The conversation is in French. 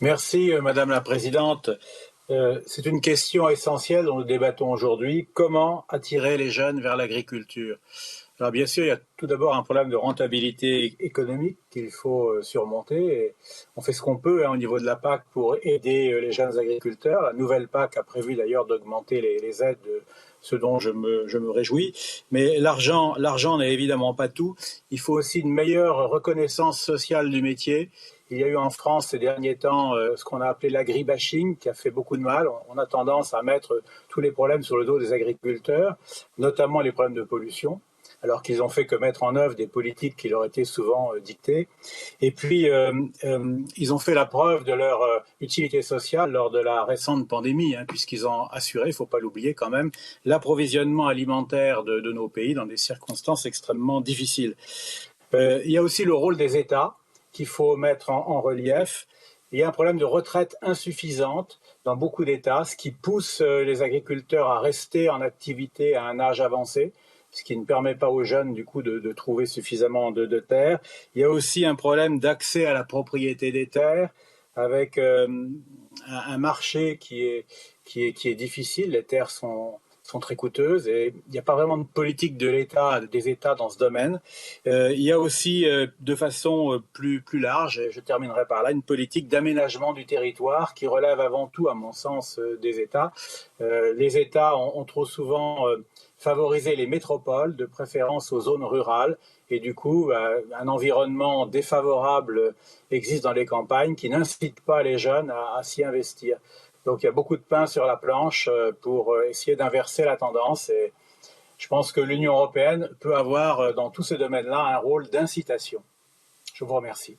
Merci, Madame la Présidente. C'est une question essentielle dont nous débattons aujourd'hui. Comment attirer les jeunes vers l'agriculture? Alors bien sûr, il y a tout d'abord un problème de rentabilité économique qu'il faut surmonter. Et on fait ce qu'on peut au niveau de la PAC pour aider les jeunes agriculteurs. La nouvelle PAC a prévu d'ailleurs d'augmenter les aides, ce dont je me réjouis. Mais l'argent n'est évidemment pas tout. Il faut aussi une meilleure reconnaissance sociale du métier. Il y a eu en France ces derniers temps ce qu'on a appelé l'agribashing, qui a fait beaucoup de mal. On a tendance à mettre tous les problèmes sur le dos des agriculteurs, notamment les problèmes de pollution, alors qu'ils ont fait que mettre en œuvre des politiques qui leur étaient souvent dictées. Et puis, ils ont fait la preuve de leur utilité sociale lors de la récente pandémie, puisqu'ils ont assuré, il ne faut pas l'oublier quand même, l'approvisionnement alimentaire de nos pays dans des circonstances extrêmement difficiles. Il y a aussi le rôle des États qu'il faut mettre en relief. Il y a un problème de retraite insuffisante dans beaucoup d'États, ce qui pousse les agriculteurs à rester en activité à un âge avancé, ce qui ne permet pas aux jeunes du coup de trouver suffisamment de terres. Il y a aussi un problème d'accès à la propriété des terres, avec un marché qui est difficile. Les terres sont très coûteuses et il n'y a pas vraiment de politique de l'État, des États dans ce domaine. Il y a aussi, de façon plus large, et je terminerai par là, une politique d'aménagement du territoire qui relève avant tout, à mon sens, des États. Les États ont trop souvent favorisé les métropoles, de préférence aux zones rurales, et du coup, un environnement défavorable existe dans les campagnes qui n'incite pas les jeunes à s'y investir. Donc il y a beaucoup de pain sur la planche pour essayer d'inverser la tendance et je pense que l'Union européenne peut avoir dans tous ces domaines-là un rôle d'incitation. Je vous remercie.